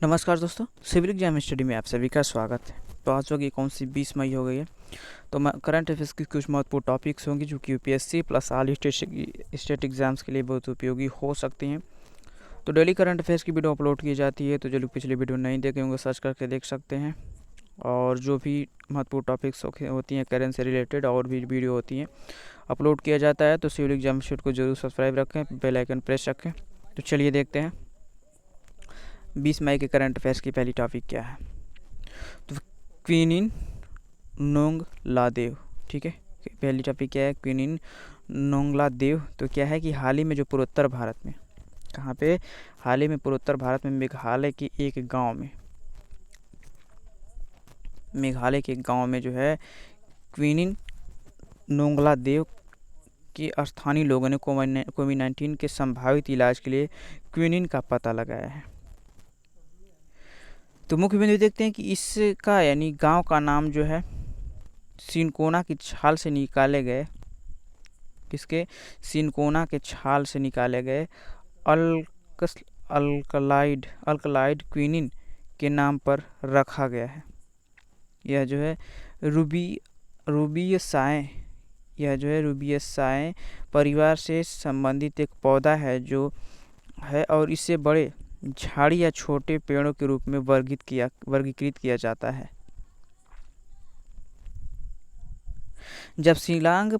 नमस्कार दोस्तों, civil exam study में आप सभी का स्वागत है। तो आज होगी कौन सी 20 मई हो गई है। तो करंट अफेयर्स की कुछ महत्वपूर्ण टॉपिक्स होंगी जो कि UPSC plus all state exams के लिए बहुत उपयोगी हो सकती हैं। तो डेली करंट अफेयर्स की वीडियो अपलोड की जाती है, तो जो लोग पिछली वीडियो नहीं देखे होंगे सर्च करके देख सकते हैं। और जो भी महत्वपूर्ण टॉपिक्स होती हैं करेंट से रिलेटेड और भी वीडियो होती हैं अपलोड किया जाता है। तो सिविल एग्जाम शीट को जरूर सब्सक्राइब रखें, बेल आइकन प्रेस रखें। तो चलिए देखते हैं 20 मई के करंट अफेयर्स की पहली टॉपिक क्या है। तो क्वीनिन नोंगलादेव, ठीक है। पहली टॉपिक क्या है, क्वीनिन नोंगलादेव। तो क्या है कि हाल ही में जो पूर्वोत्तर भारत में, कहाँ पे, हाल ही में पूर्वोत्तर भारत में मेघालय के एक गांव में जो है क्वीनिन नोंगलादेव की स्थानीय लोगों ने कोविड-19 के संभावित इलाज के लिए क्वीनिन का पता लगाया है। तो मुख्य बिंदु देखते हैं कि इसका यानी गांव का नाम जो है सिनकोना की छाल से निकाले गए, किसके, सिनकोना के छाल से निकाले गए अल्कलाइड क्विनिन के नाम पर रखा गया है। यह जो है रूबियसाए परिवार से संबंधित एक पौधा है जो है, और इसे बड़े झाड़ी या छोटे पेड़ों के रूप में वर्गीकृत किया जाता है। जब शिलांग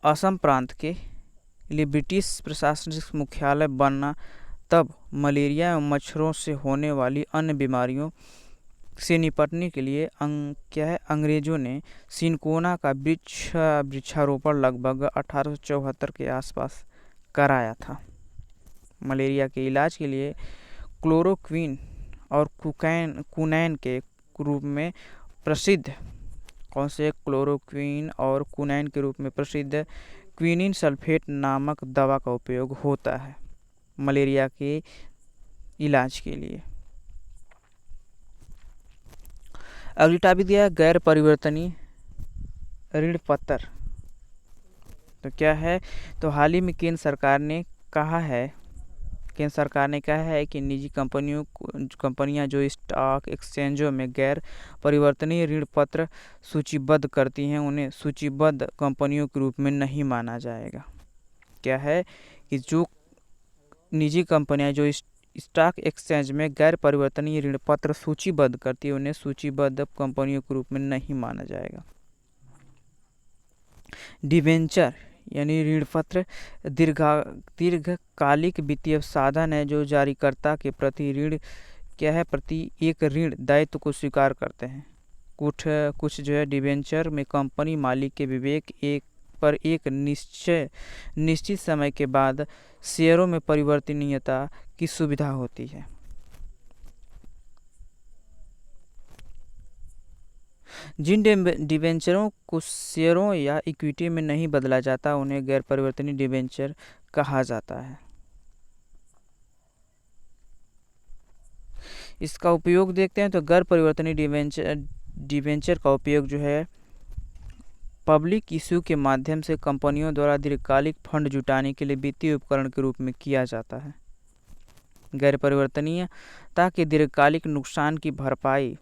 असम प्रांत के लिए ब्रिटिश प्रशासनिक मुख्यालय बना, तब मलेरिया एवं मच्छरों से होने वाली अन्य बीमारियों से निपटने के लिए अंग्रेजों ने सिनकोना का वृक्षारोपण लगभग 1874 के आसपास कराया था। मलेरिया के इलाज के लिए क्लोरोक्विन और कुनैन के रूप में प्रसिद्ध, कौन से, क्लोरोक्विन और कुनैन के रूप में प्रसिद्ध क्विनिन सल्फेट नामक दवा का उपयोग होता है मलेरिया के इलाज के लिए। अगली टॉपिक दिया गैर परिवर्तनीय ऋण पत्र। तो क्या है, तो हाल ही में केंद्र सरकार ने कहा है कि निजी कंपनियां जो स्टॉक एक्सचेंजों में गैर परिवर्तनीय ऋण पत्र सूचीबद्ध करती हैं, उन्हें सूचीबद्ध कंपनियों के रूप में नहीं माना जाएगा। क्या है कि जो निजी कंपनियां जो स्टॉक एक्सचेंज में गैर परिवर्तनीय ऋण पत्र सूचीबद्ध करती है, उन्हें सूचीबद्ध कंपनियों के रूप में नहीं माना जाएगा। डिबेंचर यानी ऋण पत्र दीर्घकालिक वित्तीय साधन है जो जारीकर्ता के प्रति एक ऋण दायित्व को स्वीकार करते हैं। कुछ जो है डिबेंचर में कंपनी मालिक के विवेक पर एक निश्चित समय के बाद शेयरों में परिवर्तनीयता की सुविधा होती है। जिन डिबेंचरों को शेयरों या इक्विटी में नहीं बदला जाता, उन्हें गैर परिवर्तनीय डिबेंचर कहा जाता है। इसका उपयोग देखते हैं। तो गैर परिवर्तनीय डिबेंचर का उपयोग जो है पब्लिक इश्यू के माध्यम से कंपनियों द्वारा दीर्घकालिक फंड जुटाने के लिए वित्तीय उपकरण के रूप में किया जाता है। गैर परिवर्तनीयता के दीर्घकालिक नुकसान की भरपाई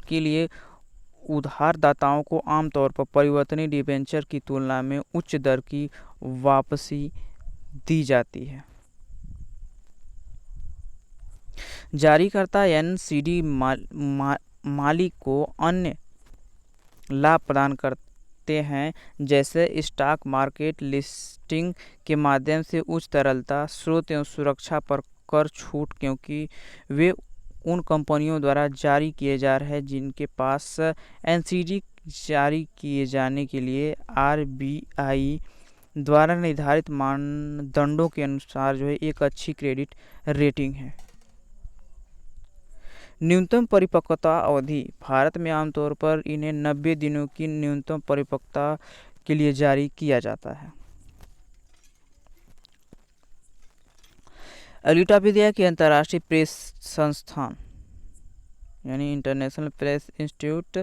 के लिए उधारदाताओं को आमतौर पर परिवर्तनीय डिबेंचर की तुलना में उच्च दर की वापसी दी जाती है। जारीकर्ता एनसीडी मालिक को अन्य लाभ प्रदान करते हैं, जैसे स्टॉक मार्केट लिस्टिंग के माध्यम से उच्च तरलता स्रोत एवं सुरक्षा पर कर छूट, क्योंकि वे उन कंपनियों द्वारा जारी किए जा रहे हैं जिनके पास एनसीडी जारी किए जाने के लिए आरबीआई द्वारा निर्धारित मानदंडों के अनुसार जो है एक अच्छी क्रेडिट रेटिंग है। न्यूनतम परिपक्वता अवधि, भारत में आमतौर पर इन्हें 90 दिनों की न्यूनतम परिपक्वता के लिए जारी किया जाता है। अगली टॉपिक दिया कि अंतर्राष्ट्रीय प्रेस संस्थान यानी इंटरनेशनल प्रेस इंस्टीट्यूट।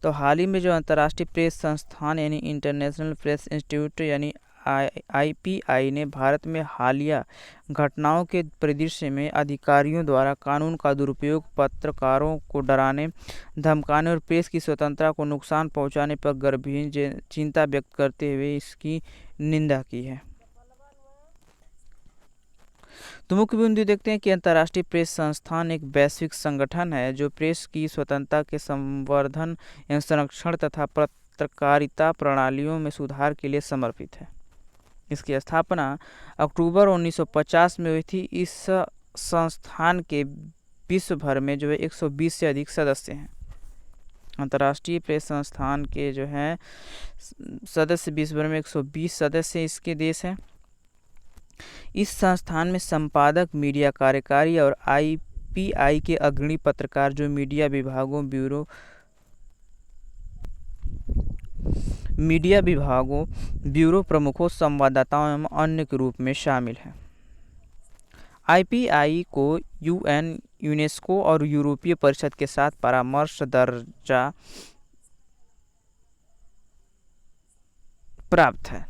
तो हाल ही में जो अंतर्राष्ट्रीय प्रेस संस्थान यानी इंटरनेशनल प्रेस इंस्टीट्यूट यानी आईपीआई ने भारत में हालिया घटनाओं के परिदृश्य में अधिकारियों द्वारा कानून का दुरुपयोग, पत्रकारों को डराने, धमकाने और प्रेस की स्वतंत्रता को नुकसान पहुंचाने पर गंभीर चिंता व्यक्त करते हुए इसकी निंदा की है। तो मुख्य बिंदु देखते हैं कि अंतर्राष्ट्रीय प्रेस संस्थान एक वैश्विक संगठन है जो प्रेस की स्वतंत्रता के संवर्धन एवं संरक्षण तथा पत्रकारिता प्रणालियों में सुधार के लिए समर्पित है। इसकी स्थापना अक्टूबर 1950 में हुई थी। इस संस्थान के विश्व भर में जो है 120 से अधिक सदस्य हैं। अंतर्राष्ट्रीय प्रेस संस्थान के जो हैं सदस्य विश्व भर में 120 सदस्य इसके देश हैं। इस संस्थान में संपादक, मीडिया कार्यकारी और आईपीआई के अग्रणी पत्रकार जो मीडिया विभागों, ब्यूरो प्रमुखों, संवाददाताओं एवं अन्य के रूप में शामिल हैं। आईपीआई को यूएन, यूनेस्को और यूरोपीय परिषद के साथ परामर्श दर्जा प्राप्त है।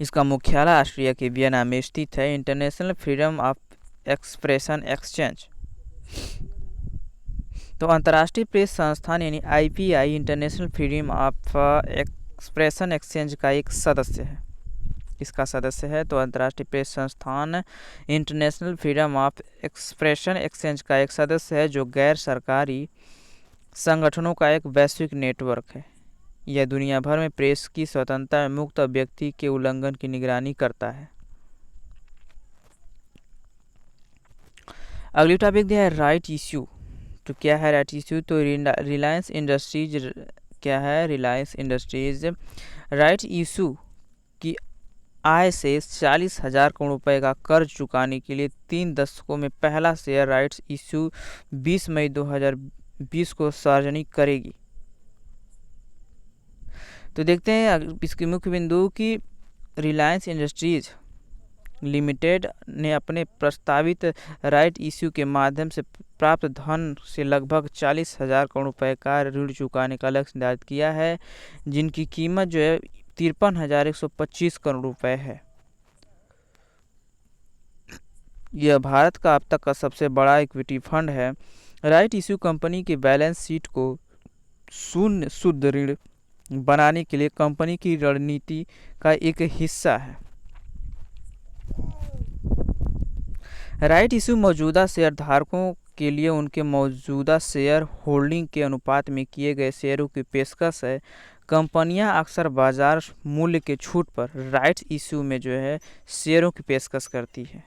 इसका मुख्यालय ऑस्ट्रिया के वियना में स्थित है। International freedom of expression exchange. तो अंतर्राष्ट्रीय प्रेस संस्थान यानी IPI international freedom of expression exchange का एक सदस्य है। इसका सदस्य है तो अंतर्राष्ट्रीय प्रेस संस्थान international freedom of expression exchange का एक सदस्य है जो गैर सरकारी संगठनों का एक वैश्विक नेटवर्क है। यह दुनिया भर में प्रेस की स्वतंत्रता में मुक्त व्यक्ति के उल्लंघन की निगरानी करता है। अगली टॉपिक दिया है राइट इश्यू। तो क्या है राइट इश्यू? तो रिलायंस इंडस्ट्रीज क्या है? रिलायंस इंडस्ट्रीज राइट इश्यू की आय से 40,000 करोड़ रुपए का कर्ज चुकाने के लिए 3 दशकों में पहला शेयर राइट्स इश्यू 20 मई 2020 को सार्वजनिक करेगी। तो देखते हैं इसके मुख्य बिंदु कि रिलायंस इंडस्ट्रीज लिमिटेड ने अपने प्रस्तावित राइट इश्यू के माध्यम से प्राप्त धन से लगभग 40,000 करोड़ रुपए का ऋण चुकाने का लक्ष्य निर्धारित किया है, जिनकी कीमत जो है 53,125 करोड़ रुपए है। यह भारत का अब तक का सबसे बड़ा इक्विटी फंड है। राइट इश्यू कंपनी की बैलेंस शीट को शून्य शुद्ध ऋण बनाने के लिए कंपनी की रणनीति का एक हिस्सा है। राइट इश्यू मौजूदा शेयर धारकों के लिए उनके मौजूदा शेयर होल्डिंग के अनुपात में किए गए शेयरों की पेशकश है। कंपनियां अक्सर बाजार मूल्य के छूट पर राइट इश्यू में जो है शेयरों की पेशकश करती है।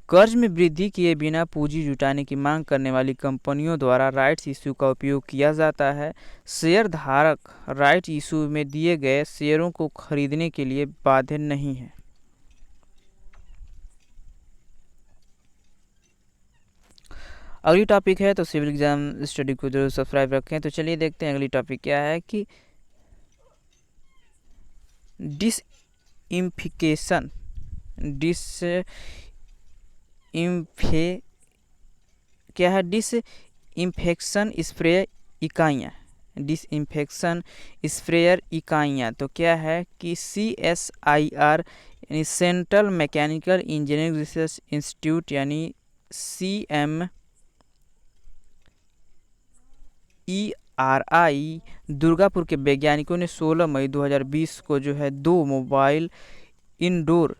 कर्ज में वृद्धि किए बिना पूंजी जुटाने की मांग करने वाली कंपनियों द्वारा राइट्स इश्यू का उपयोग किया जाता है। शेयर धारक राइट इश्यू में दिए गए शेयरों को खरीदने के लिए बाध्य नहीं है। अगली टॉपिक है तो सिविल एग्जाम स्टडी को जरूर सब्सक्राइब रखें। तो चलिए देखते हैं अगली टॉपिक क्या है कि डिसइंफेक्शन स्प्रे इकाइयाँ। डिसइंफेक्शन स्प्रेयर इकाइयाँ तो क्या है कि CSIR यानी central mechanical engineering research institute यानी CMERI दुर्गापुर के वैज्ञानिकों ने 16 मई 2020 को जो है 2 मोबाइल इंडोर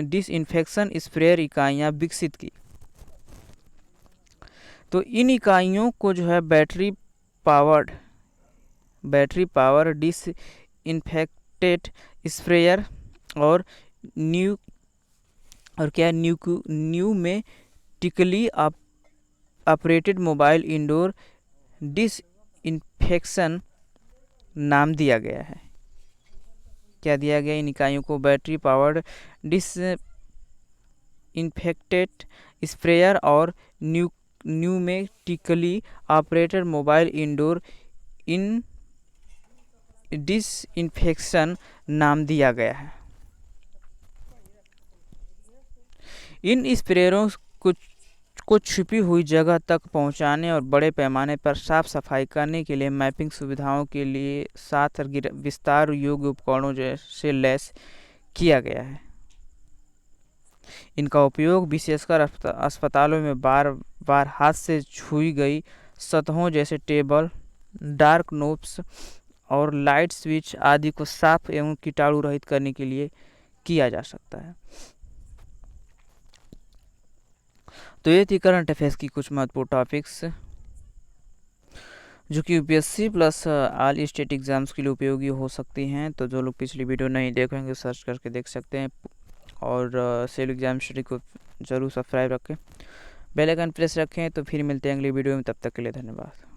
डिसइंफेक्शन स्प्रेयर इकाइयाँ विकसित की। तो इन इकाइयों को जो है बैटरी पावर डिसइंफेक्टेड स्प्रेयर और pneumatically operated mobile indoor disinfection नाम दिया गया है। क्या दिया गया? इन इकाइयों को बैटरी पावर्ड डिसइंफेक्टेड स्प्रेयर और pneumatically operated mobile indoor disinfection नाम दिया गया है। इन स्प्रेयरों को छिपी हुई जगह तक पहुंचाने और बड़े पैमाने पर साफ सफाई करने के लिए मैपिंग सुविधाओं के लिए साथ विस्तार योग्य उपकरणों से लैस किया गया है। इनका उपयोग विशेषकर अस्पतालों में बार बार हाथ से छुई गई सतहों जैसे टेबल, डार्क नोब्स और लाइट स्विच आदि को साफ एवं कीटाणु रहित करने के लिए किया जा सकता है। तो ये थी करंट अफेयर्स की कुछ महत्वपूर्ण टॉपिक्स जो कि UPSC plus all state exams के लिए उपयोगी हो सकती हैं। तो जो लोग पिछली वीडियो नहीं देखेंगे सर्च करके देख सकते हैं और सेल एग्जाम स्टडी को ज़रूर सब्सक्राइब रखें, बेल आइकन प्रेस रखें। तो फिर मिलते हैं अगली वीडियो में, तब तक के लिए धन्यवाद।